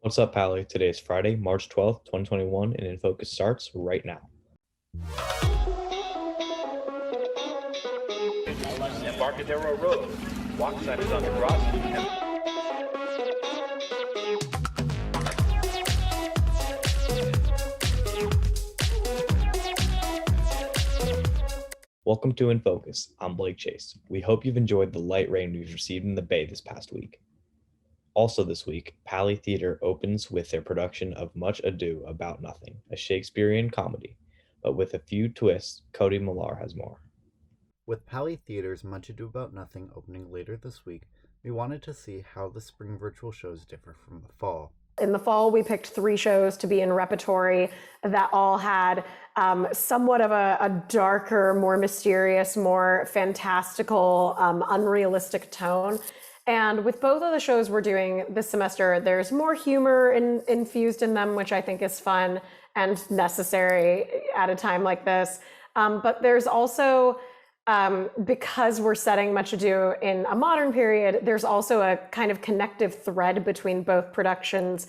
What's up, Pally? Today is Friday, March 12th, 2021, and InFocus starts right now. Embarcadero Road. Walk sign is on the crossing. Welcome to InFocus. I'm Blake Chase. We hope you've enjoyed the light rain we've received in the Bay this past week. Also this week, Pally Theater opens with their production of Much Ado About Nothing, a Shakespearean comedy. But with a few twists, Cody Millar has more. With Pally Theater's Much Ado About Nothing opening later this week, we wanted to see how the spring virtual shows differ from the fall. In the fall, we picked 3 shows to be in repertory that all had somewhat of a darker, more mysterious, more fantastical, unrealistic tone. And with both of the shows we're doing this semester, there's more humor infused in them, which I think is fun and necessary at a time like this. But there's also, because we're setting Much Ado in a modern period, there's also a kind of connective thread between both productions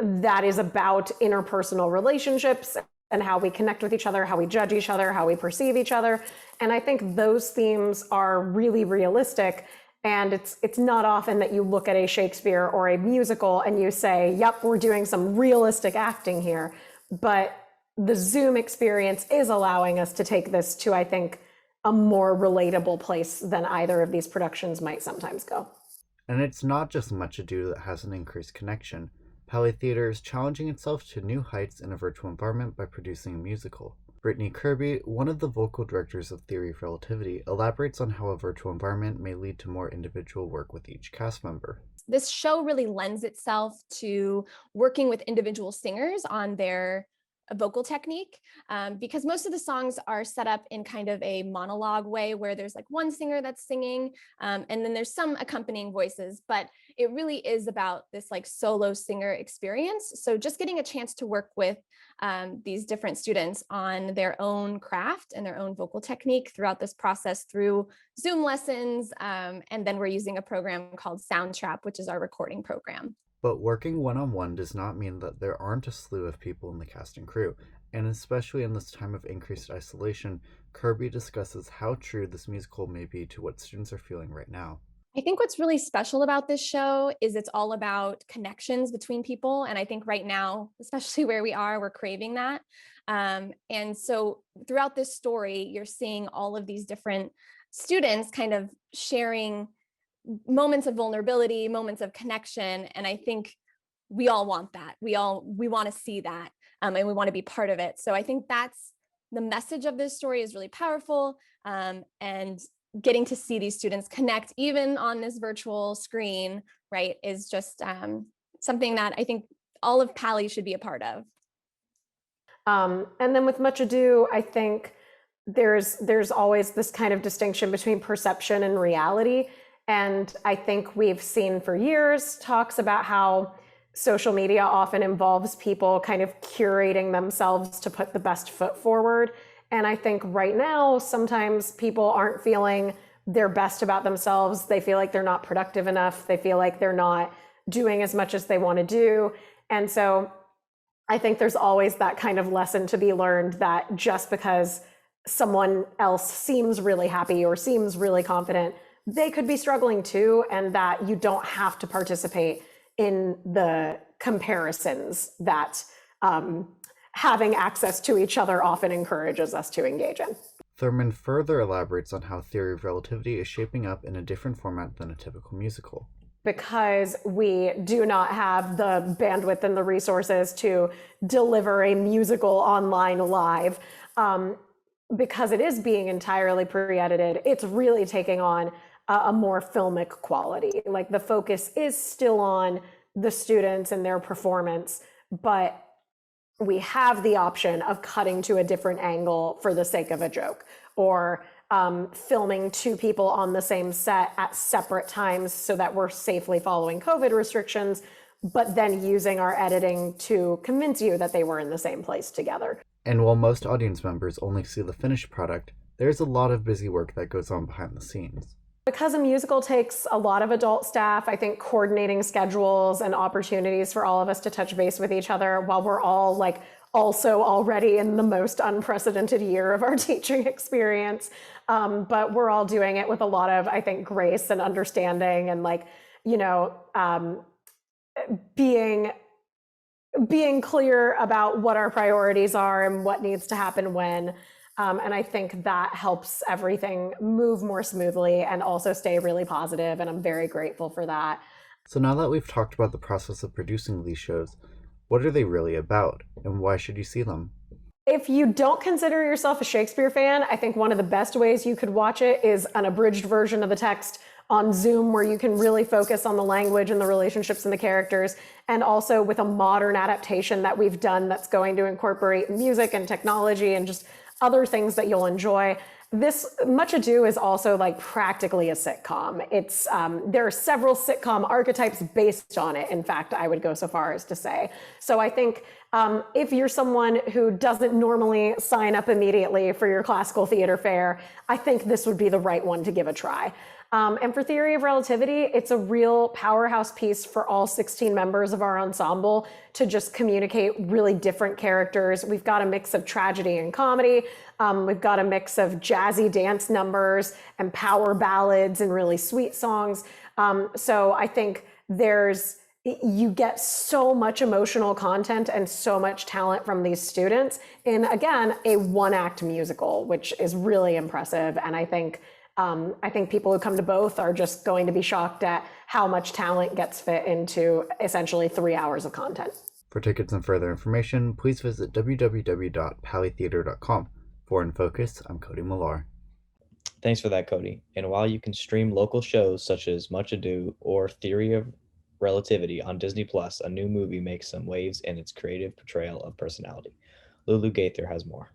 that is about interpersonal relationships and how we connect with each other, how we judge each other, how we perceive each other. And I think those themes are really realistic. And it's not often that you look at a Shakespeare or a musical and you say, yep, we're doing some realistic acting here. But the Zoom experience is allowing us to take this to, I think, a more relatable place than either of these productions might sometimes go. And it's not just Much Ado that has an increased connection. Pally Theater is challenging itself to new heights in a virtual environment by producing a musical. Brittany Kirby, one of the vocal directors of Theory of Relativity, elaborates on how a virtual environment may lead to more individual work with each cast member. This show really lends itself to working with individual singers on their vocal technique, because most of the songs are set up in kind of a monologue way where there's like one singer that's singing, and then there's some accompanying voices, but it really is about this like solo singer experience. So just getting a chance to work with these different students on their own craft and their own vocal technique throughout this process through Zoom lessons, and then we're using a program called Soundtrap, which is our recording program. But working one-on-one does not mean that there aren't a slew of people in the cast and crew, and especially in this time of increased isolation, Kirby discusses how true this musical may be to what students are feeling right now. I think what's really special about this show is it's all about connections between people. And I think right now, especially where we are, we're craving that. And so throughout this story, you're seeing all of these different students kind of sharing moments of vulnerability, moments of connection. And I think we all want that. We want to see that, and we want to be part of it. So I think that's the message of this story is really powerful. And getting to see these students connect even on this virtual screen, right, is just something that I think all of Pally should be a part of. And then with Much Ado, I think there's always this kind of distinction between perception and reality. And I think we've seen for years talks about how social media often involves people kind of curating themselves to put the best foot forward. And I think right now, sometimes people aren't feeling their best about themselves. They feel like they're not productive enough. They feel like they're not doing as much as they want to do. And so I think there's always that kind of lesson to be learned that just because someone else seems really happy or seems really confident, they could be struggling too, and that you don't have to participate in the comparisons that having access to each other often encourages us to engage in. Thurman further elaborates on how Theory of Relativity is shaping up in a different format than a typical musical. Because we do not have the bandwidth and the resources to deliver a musical online live, because it is being entirely pre-edited, it's really taking on a more filmic quality. Like the focus is still on the students and their performance, but we have the option of cutting to a different angle for the sake of a joke, or filming 2 people on the same set at separate times so that we're safely following COVID restrictions, but then using our editing to convince you that they were in the same place together. And while most audience members only see the finished product, there's a lot of busy work that goes on behind the scenes. Because a musical takes a lot of adult staff, I think coordinating schedules and opportunities for all of us to touch base with each other while we're all like also already in the most unprecedented year of our teaching experience. But we're all doing it with a lot of, I think, grace and understanding and like, being clear about what our priorities are and what needs to happen when. And I think that helps everything move more smoothly and also stay really positive. And I'm very grateful for that. So now that we've talked about the process of producing these shows, what are they really about and why should you see them? If you don't consider yourself a Shakespeare fan, I think one of the best ways you could watch it is an abridged version of the text on Zoom, where you can really focus on the language and the relationships and the characters, and also with a modern adaptation that we've done that's going to incorporate music and technology and just other things that you'll enjoy. This Much Ado is also like practically a sitcom. It's there are several sitcom archetypes based on it. In fact, I would go so far as to say. So I think if you're someone who doesn't normally sign up immediately for your classical theater fare, I think this would be the right one to give a try. And for Theory of Relativity, it's a real powerhouse piece for all 16 members of our ensemble to just communicate really different characters. We've got a mix of tragedy and comedy. We've got a mix of jazzy dance numbers and power ballads and really sweet songs. So I think you get so much emotional content and so much talent from these students in, again, a one-act musical, which is really impressive. And I think people who come to both are just going to be shocked at how much talent gets fit into essentially 3 hours of content. For tickets and further information, please visit www.pallytheater.com. For InFocus, I'm Cody Millar. Thanks for that, Cody. And while you can stream local shows such as Much Ado or Theory of Relativity on Disney+, a new movie makes some waves in its creative portrayal of personality. Lulu Gaither has more.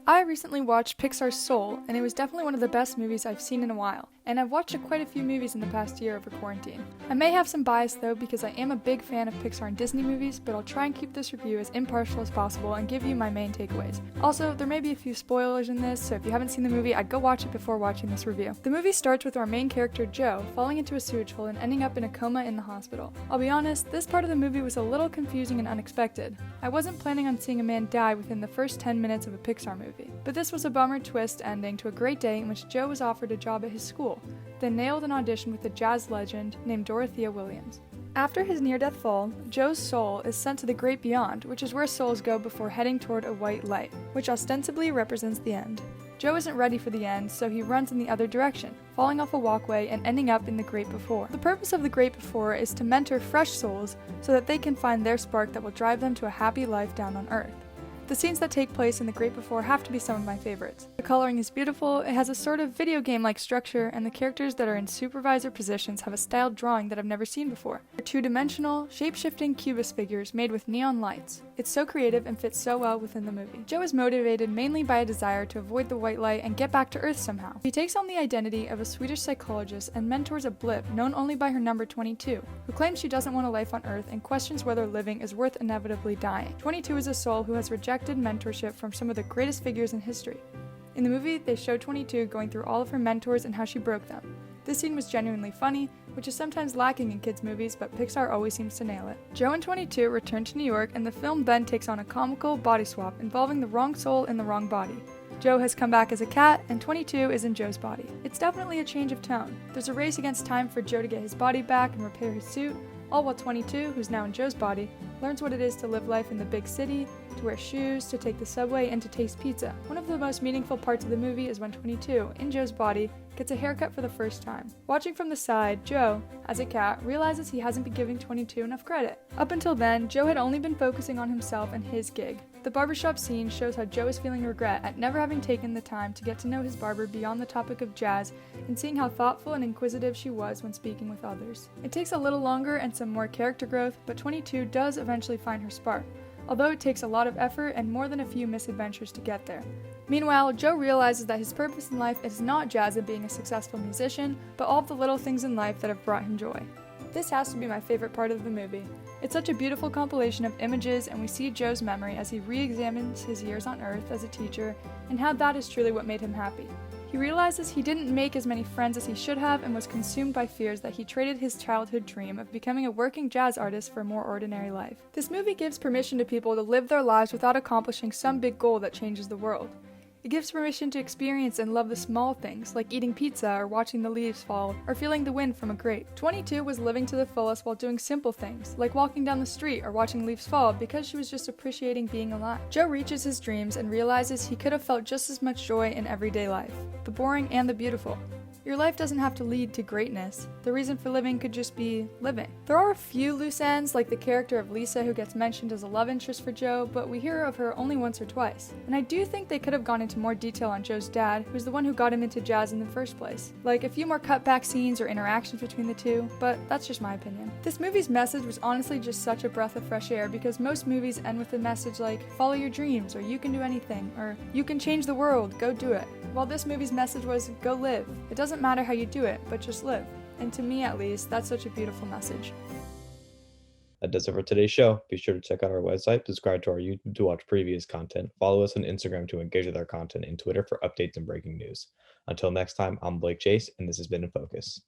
I recently watched Pixar's Soul, and it was definitely one of the best movies I've seen in a while, and I've watched quite a few movies in the past year over quarantine. I may have some bias though, because I am a big fan of Pixar and Disney movies, but I'll try and keep this review as impartial as possible and give you my main takeaways. Also, there may be a few spoilers in this, so if you haven't seen the movie, I'd go watch it before watching this review. The movie starts with our main character Joe falling into a sewage hole and ending up in a coma in the hospital. I'll be honest, this part of the movie was a little confusing and unexpected. I wasn't planning on seeing a man die within the first 10 minutes of a Pixar movie, but this was a bummer twist ending to a great day in which Joe was offered a job at his school, then nailed an audition with a jazz legend named Dorothea Williams. After his near-death fall, Joe's soul is sent to the great beyond, which is where souls go before heading toward a white light, which ostensibly represents the end. Joe isn't ready for the end, so he runs in the other direction, falling off a walkway and ending up in the great before. The purpose of the great before is to mentor fresh souls so that they can find their spark that will drive them to a happy life down on Earth. The scenes that take place in the Great Before have to be some of my favorites. The coloring is beautiful, it has a sort of video game-like structure, and the characters that are in supervisor positions have a styled drawing that I've never seen before. They're two-dimensional, shape-shifting cubist figures made with neon lights. It's so creative and fits so well within the movie. Joe is motivated mainly by a desire to avoid the white light and get back to Earth somehow. He takes on the identity of a Swedish psychologist and mentors a blip known only by her number 22, who claims she doesn't want a life on Earth and questions whether living is worth inevitably dying. 22 is a soul who has rejected mentorship from some of the greatest figures in history. In the movie, they show 22 going through all of her mentors and how she broke them. This scene was genuinely funny, which is sometimes lacking in kids' movies, but Pixar always seems to nail it. Joe and 22 return to New York, and the film then takes on a comical body swap involving the wrong soul in the wrong body. Joe has come back as a cat, and 22 is in Joe's body. It's definitely a change of tone. There's a race against time for Joe to get his body back and repair his suit, all while 22, who's now in Joe's body, learns what it is to live life in the big city, to wear shoes, to take the subway, and to taste pizza. One of the most meaningful parts of the movie is when 22, in Joe's body, gets a haircut for the first time. Watching from the side, Joe, as a cat, realizes he hasn't been giving 22 enough credit. Up until then, Joe had only been focusing on himself and his gig. The barbershop scene shows how Joe is feeling regret at never having taken the time to get to know his barber beyond the topic of jazz and seeing how thoughtful and inquisitive she was when speaking with others. It takes a little longer and some more character growth, but 22 does eventually find her spark, although it takes a lot of effort and more than a few misadventures to get there. Meanwhile, Joe realizes that his purpose in life is not jazz and being a successful musician, but all of the little things in life that have brought him joy. This has to be my favorite part of the movie. It's such a beautiful compilation of images, and we see Joe's memory as he re-examines his years on Earth as a teacher and how that is truly what made him happy. He He realizes he didn't make as many friends as he should have and was consumed by fears that he traded his childhood dream of becoming a working jazz artist for a more ordinary life. This movie gives permission to people to live their lives without accomplishing some big goal that changes the world. It gives permission to experience and love the small things, like eating pizza or watching the leaves fall or feeling the wind from a grape. 22 was living to the fullest while doing simple things, like walking down the street or watching leaves fall because she was just appreciating being alive. Joe reaches his dreams and realizes he could have felt just as much joy in everyday life, the boring and the beautiful. Your life doesn't have to lead to greatness. The reason for living could just be living. There are a few loose ends, like the character of Lisa who gets mentioned as a love interest for Joe, but we hear of her only once or twice. And I do think they could have gone into more detail on Joe's dad, who's the one who got him into jazz in the first place. Like a few more cutback scenes or interactions between the two, but that's just my opinion. This movie's message was honestly just such a breath of fresh air because most movies end with a message like, follow your dreams, or you can do anything, or you can change the world, go do it. While this movie's message was, go live. It doesn't matter how you do it, but just live. And to me, at least, that's such a beautiful message. That does it for today's show. Be sure to check out our website, subscribe to our YouTube to watch previous content, follow us on Instagram to engage with our content, and Twitter for updates and breaking news. Until next time, I'm Blake Chase, and this has been In Focus.